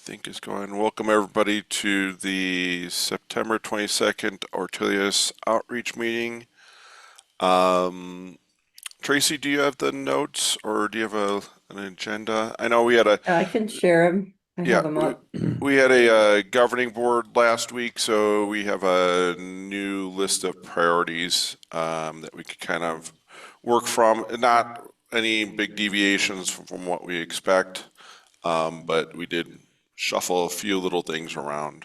think is going. Welcome everybody to the September 22nd Ortelius outreach meeting. Um, Tracy, do you have the notes or do you have an agenda? I know we had a I can share them. I yeah have them we, up. we had a governing board last week, so we have a new list of priorities that we could kind of work from. Not any big deviations from what we expect. But we did shuffle a few little things around.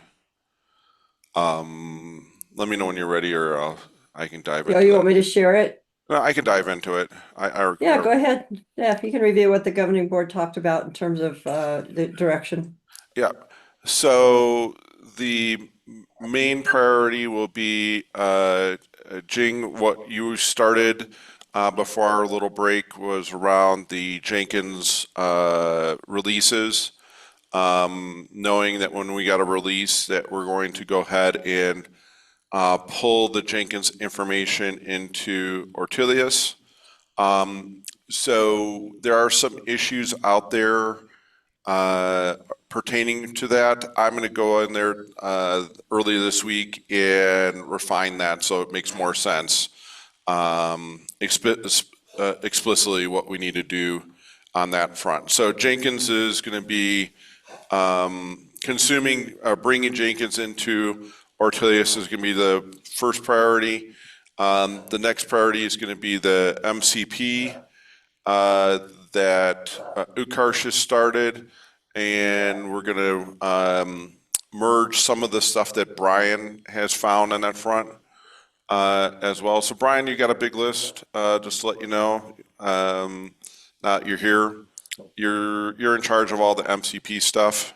Let me know when you're ready, or I can dive Oh, into you that. want me to share it? No, I can dive into it. Yeah, go ahead. Yeah, if you can review what the governing board talked about in terms of the direction. Yeah. So the main priority will be Jing. What you started before our little break was around the Jenkins releases. Knowing that when we got a release that we're going to go ahead and pull the Jenkins information into Ortelius. So there are some issues out there uh, pertaining to that. I'm going to go in there early this week and refine that so it makes more sense explicitly what we need to do on that front. So Jenkins is going to be bringing Jenkins into Ortelius is going to be the first priority. The next priority is going to be the MCP that Ukarsh has started, and we're going to merge some of the stuff that Brian has found on that front as well. So Brian, you got a big list. Just to let you know, now that you're here, you're in charge of all the MCP stuff.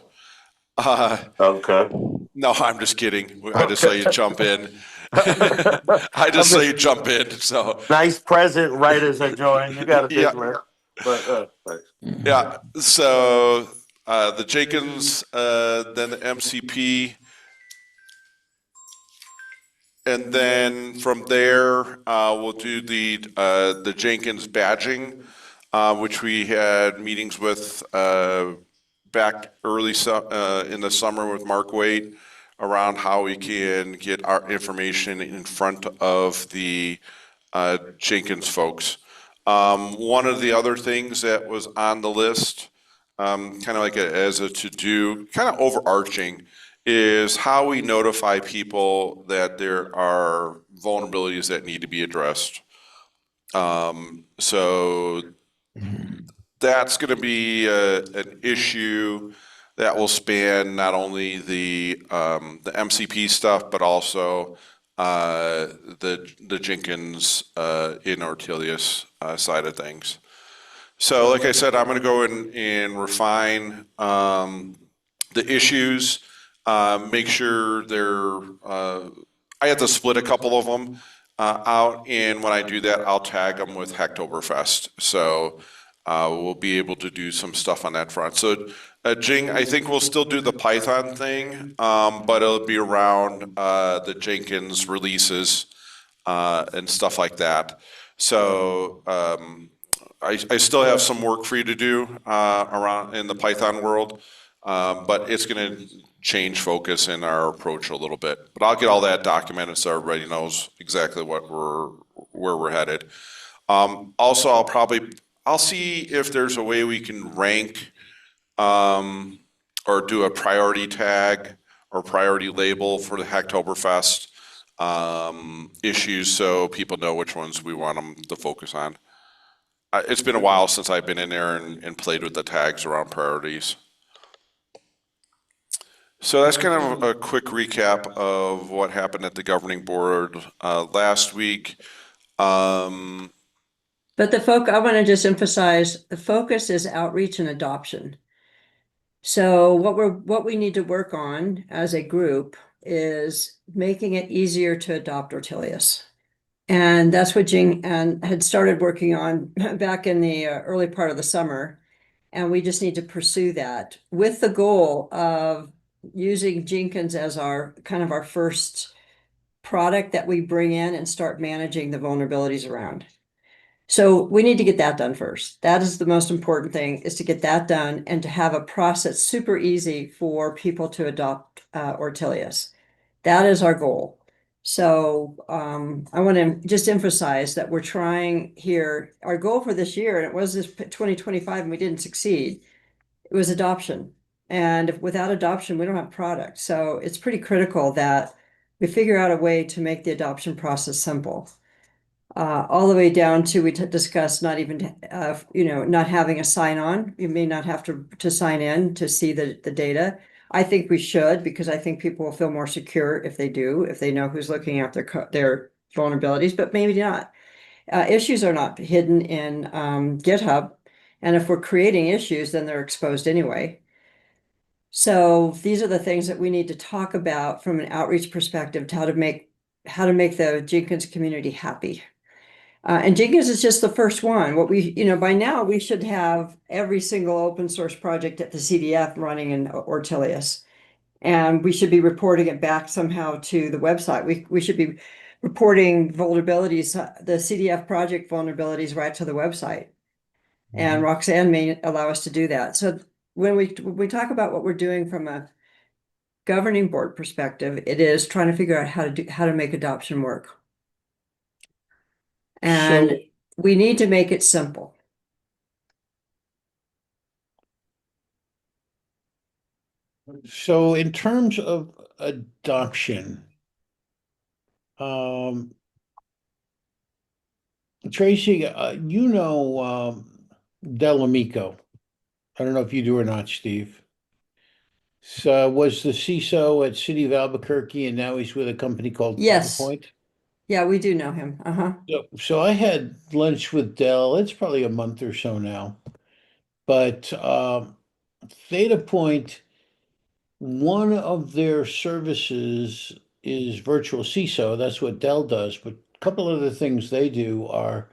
Uh, Okay. no, I'm just kidding. I just saw Okay. you jump in. I just I'm saw just you jump in. So, nice present right as I join. You got a yeah, big list, but thanks. yeah. So the Jenkins, then the MCP, and then from there we'll do the Jenkins badging, which we had meetings with back in the summer with Mark Waite around how we can get our information in front of the Jenkins folks. One of the other things that was on the list, kind of like as a to-do, kind of overarching, is how we notify people that there are vulnerabilities that need to be addressed. So that's going to be an issue that will span not only the MCP stuff, but also the Jenkins in Ortelius side of things. So, like I said, I'm going to go in and refine the issues, make sure they're. I have to split a couple of them out, and when I do that, I'll tag them with Hactoberfest. So we'll be able to do some stuff on that front. So, Jing, I think we'll still do the Python thing, but it'll be around the Jenkins releases and stuff like that. So I still have some work for you to do around in the Python world, but it's going to change focus in our approach a little bit. But I'll get all that documented so everybody knows exactly where we're headed. Also, I'll see if there's a way we can rank or do a priority tag or priority label for the Hacktoberfest issues so people know which ones we want them to focus on. It's been a while since I've been in there and played with the tags around priorities. So that's kind of a quick recap of what happened at the governing board last week. But I want to just emphasize the focus is outreach and adoption. So what we need to work on as a group is making it easier to adopt Ortelius. And that's what Jing and had started working on back in the early part of the summer. And we just need to pursue that with the goal of using Jenkins as our kind of our first product that we bring in and start managing the vulnerabilities around. So we need to get that done first. That is the most important thing, is to get that done and to have a process super easy for people to adopt Ortelius. That is our goal. So I want to just emphasize that we're trying here. Our goal for this year, and it was this 2025, and we didn't succeed. It was adoption. And without adoption, we don't have product. So it's pretty critical that we figure out a way to make the adoption process simple. All the way down to we discussed not even not having a sign on. You may not have to sign in to see the data. I think we should, because I think people will feel more secure if they do, if they know who's looking at their vulnerabilities, but maybe not. Issues are not hidden in GitHub, and if we're creating issues, then they're exposed anyway. So these are the things that we need to talk about from an outreach perspective, to how to make the Jenkins community happy. And Jenkins is just the first one. By now we should have every single open source project at the CDF running in Ortelius. And we should be reporting it back somehow to the website. We should be reporting vulnerabilities, the CDF project vulnerabilities, right to the website. And Roxanne may allow us to do that. So when we talk about what we're doing from a governing board perspective, it is trying to figure out how to make adoption work. And we need to make it simple. So in terms of adoption, um, Tracy, Delamico. I don't know if you do or not, Steve. So was the CISO at City of Albuquerque, and now he's with a company called Yes. Point. Yeah, we do know him. Uh-huh. So I had lunch with Dell. It's probably a month or so now. But Theta Point, one of their services is virtual CISO. That's what Dell does. But a couple other things they do are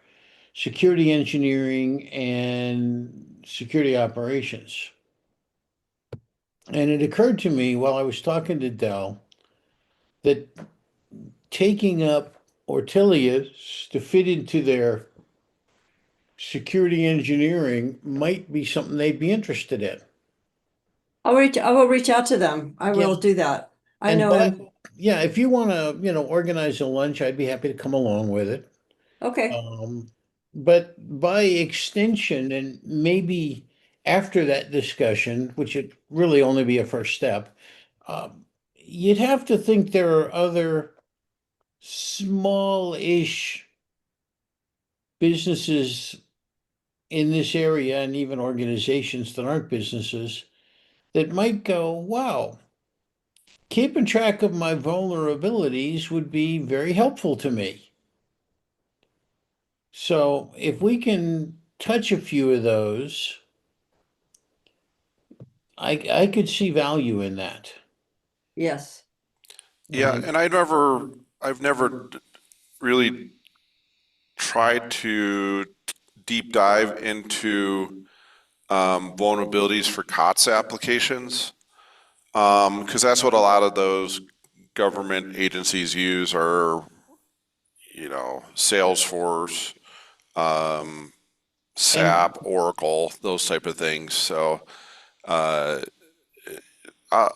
security engineering and security operations. And it occurred to me while I was talking to Dell that taking up Ortelius to fit into their security engineering might be something they'd be interested in. I will reach out to them. I will do that. I And know him. yeah, if you want to, organize a lunch, I'd be happy to come along with it. Okay. But by extension, and maybe after that discussion, which would really only be a first step, you'd have to think there are other small-ish businesses in this area, and even organizations that aren't businesses, that might go, wow, keeping track of my vulnerabilities would be very helpful to me. So if we can touch a few of those, I could see value in that. Yes. Yeah, and I've never really tried to deep dive into vulnerabilities for COTS applications, because that's what a lot of those government agencies use are, Salesforce, SAP, Oracle, those type of things. So uh, uh,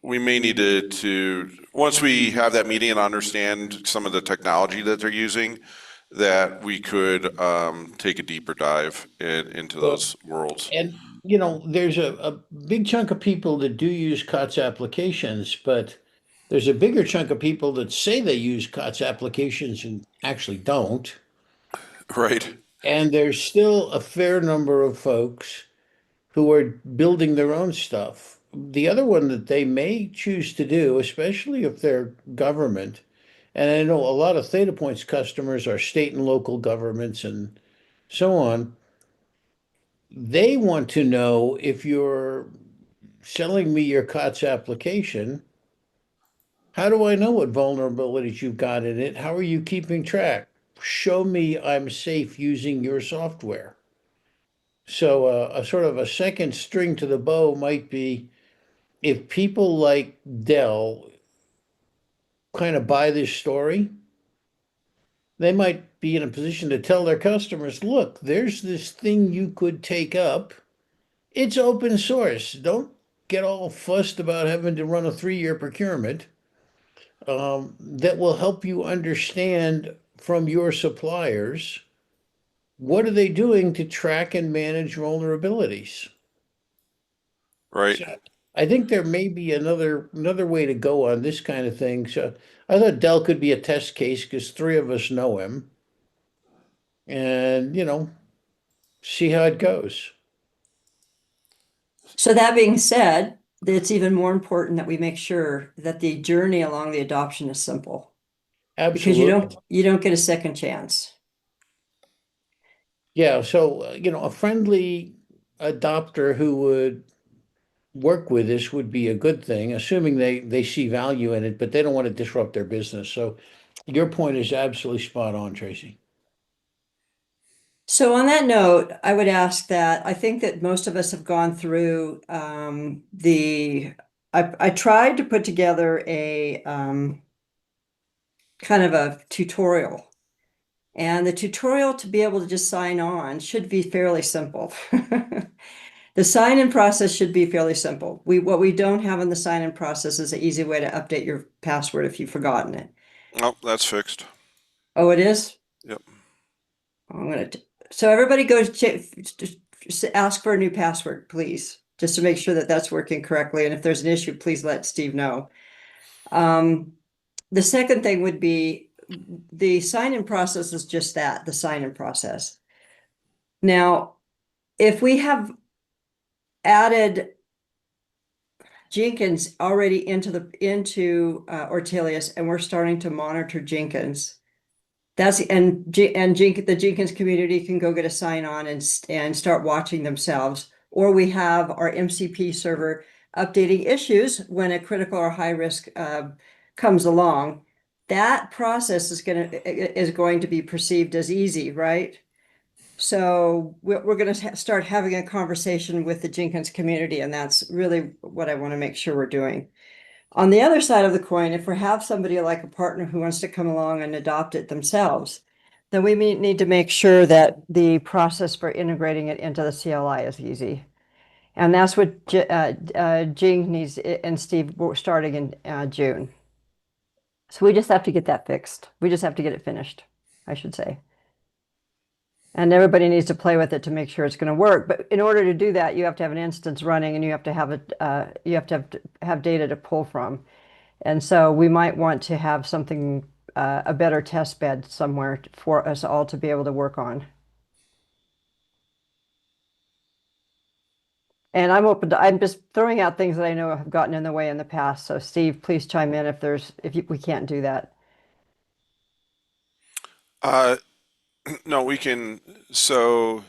we may need to, once we have that meeting and understand some of the technology that they're using, that we could take a deeper dive into those worlds. And, there's a big chunk of people that do use COTS applications, but there's a bigger chunk of people that say they use COTS applications and actually don't. Right. And there's still a fair number of folks who are building their own stuff. The other one that they may choose to do, especially if they're government, and I know a lot of Theta Point's customers are state and local governments and so on, they want to know, if you're selling me your COTS application, how do I know what vulnerabilities you've got in it? How are you keeping track? Show me I'm safe using your software. So a sort of a second string to the bow might be, if people like Dell kind of buy this story, they might be in a position to tell their customers, look, there's this thing you could take up. It's open source. Don't get all fussed about having to run a 3-year procurement. That will help you understand from your suppliers what are they doing to track and manage vulnerabilities. Right. So I think there may be another way to go on this kind of thing. So I thought Dell could be a test case because 3 of us know him, and see how it goes. So that being said, it's even more important that we make sure that the journey along the adoption is simple. Because Absolutely. you don't get a second chance. Yeah, so a friendly adopter who would work with this would be a good thing, assuming they see value in it, but they don't want to disrupt their business. So your point is absolutely spot on, Tracy. So on that note, I would ask that I think that most of us have gone through I tried to put together a kind of a tutorial. And the tutorial to be able to just sign on should be fairly simple. The sign-in process should be fairly simple. What we don't have in the sign-in process is an easy way to update your password if you've forgotten it. Oh, that's fixed. Oh, it is? Yep. So everybody go just ask for a new password, please, just to make sure that that's working correctly. And if there's an issue, please let Steve know. The second thing would be the sign-in process is just that, the sign-in process. Now, if we have added Jenkins already into Ortelius and we're starting to monitor Jenkins, the Jenkins community can go get a sign on and start watching themselves. Or we have our MCP server updating issues when a critical or high risk comes along. That process is going to be perceived as easy, right? So we're going to start having a conversation with the Jenkins community, and that's really what I want to make sure we're doing. On the other side of the coin, if we have somebody like a partner who wants to come along and adopt it themselves, then we need to make sure that the process for integrating it into the CLI is easy. And that's what Jing needs and Steve starting in June. So we just have to get that fixed. We just have to get it finished, I should say. And everybody needs to play with it to make sure it's going to work. But in order to do that, you have to have an instance running, and you have to have data to pull from. And so we might want to have something, a better test bed somewhere for us all to be able to work on. And I'm open to, I'm just throwing out things that I know have gotten in the way in the past. So Steve, please chime in if we can't do that. No, we can. So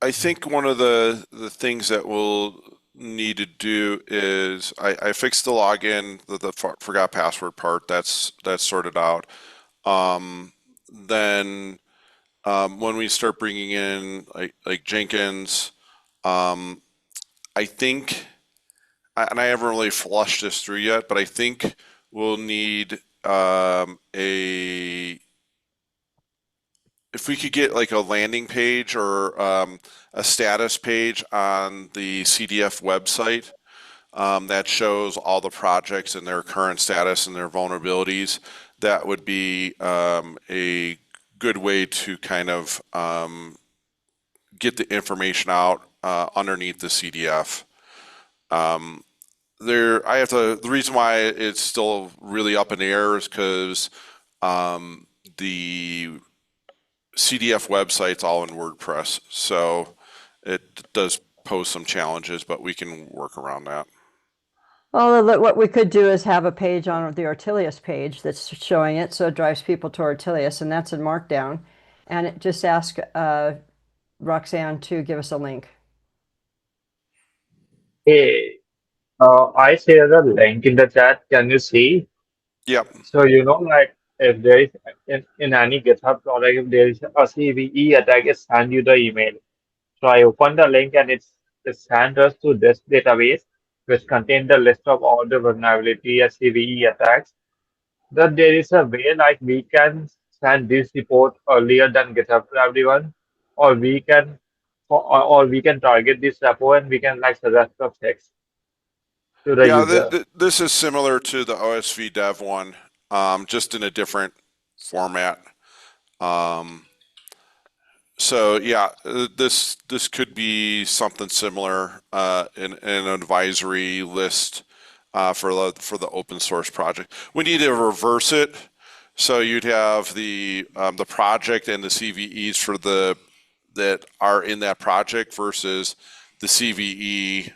I think one of the things that we'll need to do is I fixed the login, the forgot password part. That's sorted out. Then when we start bringing in like Jenkins, I think, and I haven't really flushed this through yet, but I think we'll need if we could get like a landing page or a status page on the CDF website that shows all the projects and their current status and their vulnerabilities, that would be a good way to kind of get the information out underneath the CDF. The reason why it's still really up in the air is because the CDF website's all in WordPress, so it does pose some challenges, but we can work around that. Well, what we could do is have a page on the Ortelius page that's showing it, so it drives people to Ortelius, and that's in Markdown. And just ask Roxanne to give us a link. Hey, I share the link in the chat. Can you see? Yep. So, like if there is in any GitHub product, if there is a CVE attack, it send you the email. So I open the link and it sends us to this database, which contains the list of all the vulnerability and CVE attacks. that there is a way like we can send this report earlier than GitHub to everyone, or we can, or we can target this repo and we can like suggest a fix to the Yeah, user. this is similar to the OSV Dev one, just in a different format. Um, so yeah, this could be something similar in an advisory list for the open source project. We need to reverse it, so you'd have the project and the CVEs for the that are in that project versus the CVE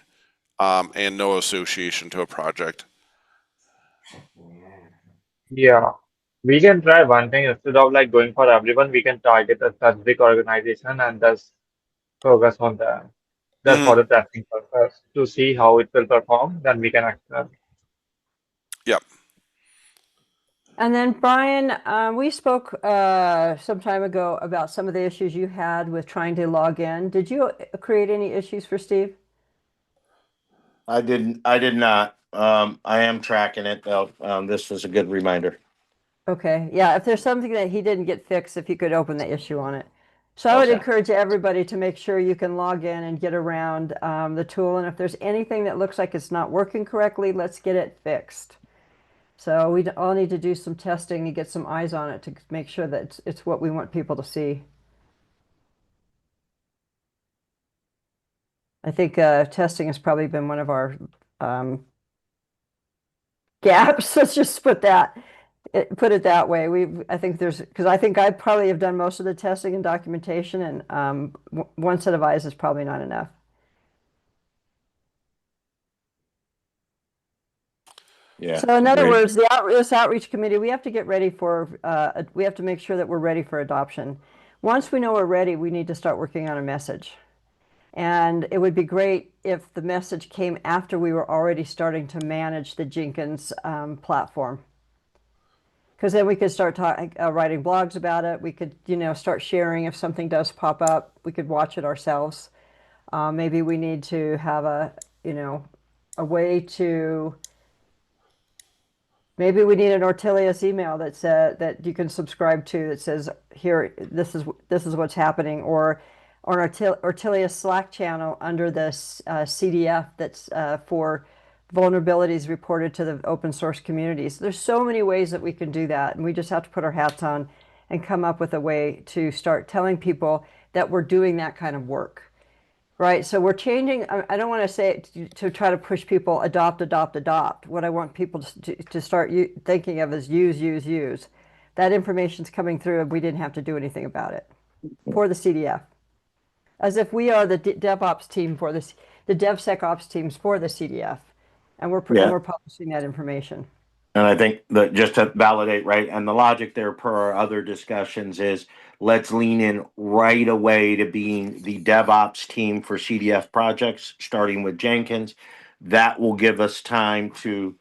and no association to a project. Yeah. We can try one thing instead of like going for everyone, we can target a specific organization and just focus on that. Just for Mm-hmm. the testing purpose to see how it will perform, then we can action. Yep. And then Brian, we spoke some time ago about some of the issues you had with trying to log in. Did you create any issues for Steve? I did not. I am tracking it though. This was a good reminder. Okay, yeah, if there's something that he didn't get fixed, if you could open the issue on it. So I would Okay. encourage everybody to make sure you can log in and get around the tool. And if there's anything that looks like it's not working correctly, let's get it fixed. So we all need to do some testing and get some eyes on it to make sure that it's what we want people to see. I think testing has probably been one of our gaps. Let's just put it that way. I think because I think I probably have done most of the testing and documentation, and one set of eyes is probably not enough. Yeah. So in other Agreed. words, this outreach committee, we have to get ready for, we have to make sure that we're ready for adoption. Once we know we're ready, we need to start working on a message. And it would be great if the message came after we were already starting to manage the Jenkins platform. Because then we could start writing blogs about it. We could, start sharing if something does pop up. We could watch it ourselves. Maybe we need to have a way to. Maybe we need an Ortelius email that you can subscribe to that says here this is what's happening, or an Ortelius Slack channel under this CDF that's for vulnerabilities reported to the open source communities. There's so many ways that we can do that, and we just have to put our hats on and come up with a way to start telling people that we're doing that kind of work. Right, so we're changing. I don't want to say it to try to push people adopt. What I want people to start thinking of is use. That information's coming through, and we didn't have to do anything about it for the CDF, as if we are the DevOps team for this, the DevSecOps teams for the CDF, and Yeah. we're publishing that information. And I think that just to validate, right, and the logic there per our other discussions is let's lean in right away to being the DevOps team for CDF projects, starting with Jenkins. That will give us time to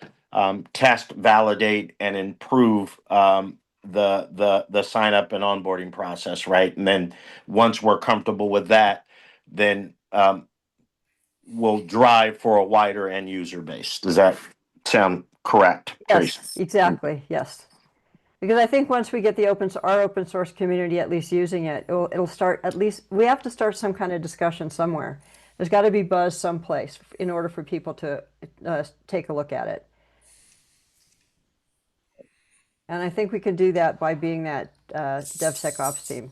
test, validate, and improve the sign up and onboarding process, right? And then once we're comfortable with that, then we'll drive for a wider end user base. Does that sound correct, Tracy? Yes, exactly. Yes. Because I think once we get our open source community at least using it, it'll start, at least we have to start some kind of discussion somewhere. There's got to be buzz someplace in order for people to take a look at it. And I think we can do that by being that DevSecOps team.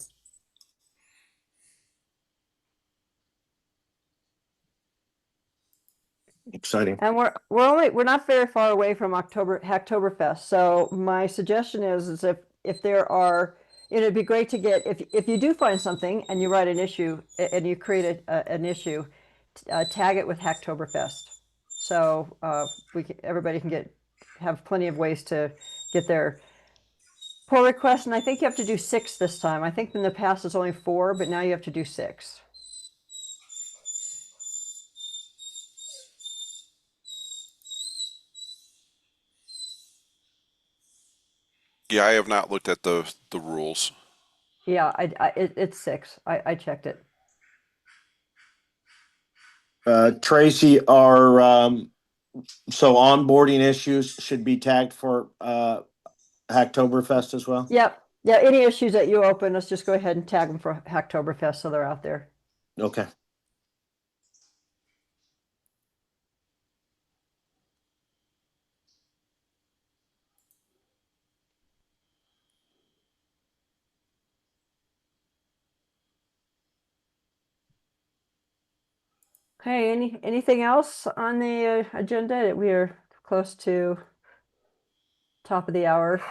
Exciting. And we're not very far away from Hactoberfest. So my suggestion is if there are, it'd be great to get, if you do find something and you write an issue and you create an issue, tag it with Hactoberfest. So everybody can have plenty of ways to get their pull requests. And I think you have to do 6 this time. I think in the past it's only 4, but now you have to do 6. Yeah, I have not looked at the rules. Yeah, it's 6. I checked it. Tracy, our so onboarding issues should be tagged for Hacktoberfest as well? Yep. Yeah, any issues that you open, let's just go ahead and tag them for Hacktoberfest so they're out there. Okay. Okay, anything else on the agenda? We are close to top of the hour.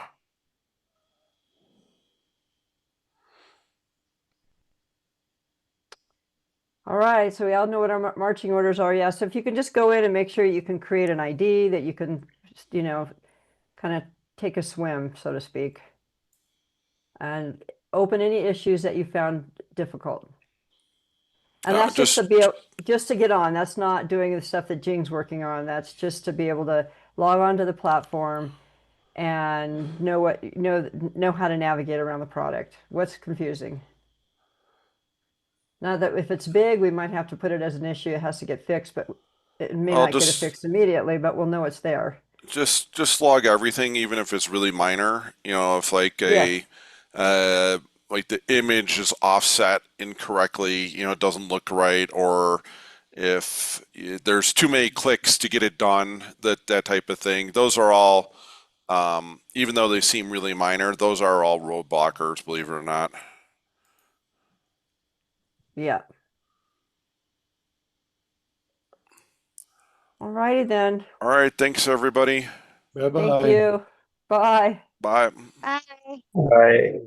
All right, so we all know what our marching orders are. Yeah, so if you can just go in and make sure you can create an ID that you can, you know, kind of take a swim, so to speak, and open any issues that you found difficult. And that's just to be just to get on. That's not doing the stuff that Jing's working on. That's just to be able to log onto the platform and know how to navigate around the product. What's confusing? Now that if it's big, we might have to put it as an issue. It has to get fixed, but it may I'll not get it fixed immediately, but we'll know it's there. just log everything, even if it's really minor. You know, if Yes. like the image is offset incorrectly, you know, it doesn't look right, or if there's too many clicks to get it done, that type of thing. Those are all, even though they seem really minor, those are all roadblockers, believe it or not. Yeah. All righty then. All right, thanks everybody. Bye Thank bye. you. Bye. Bye. Bye. Right.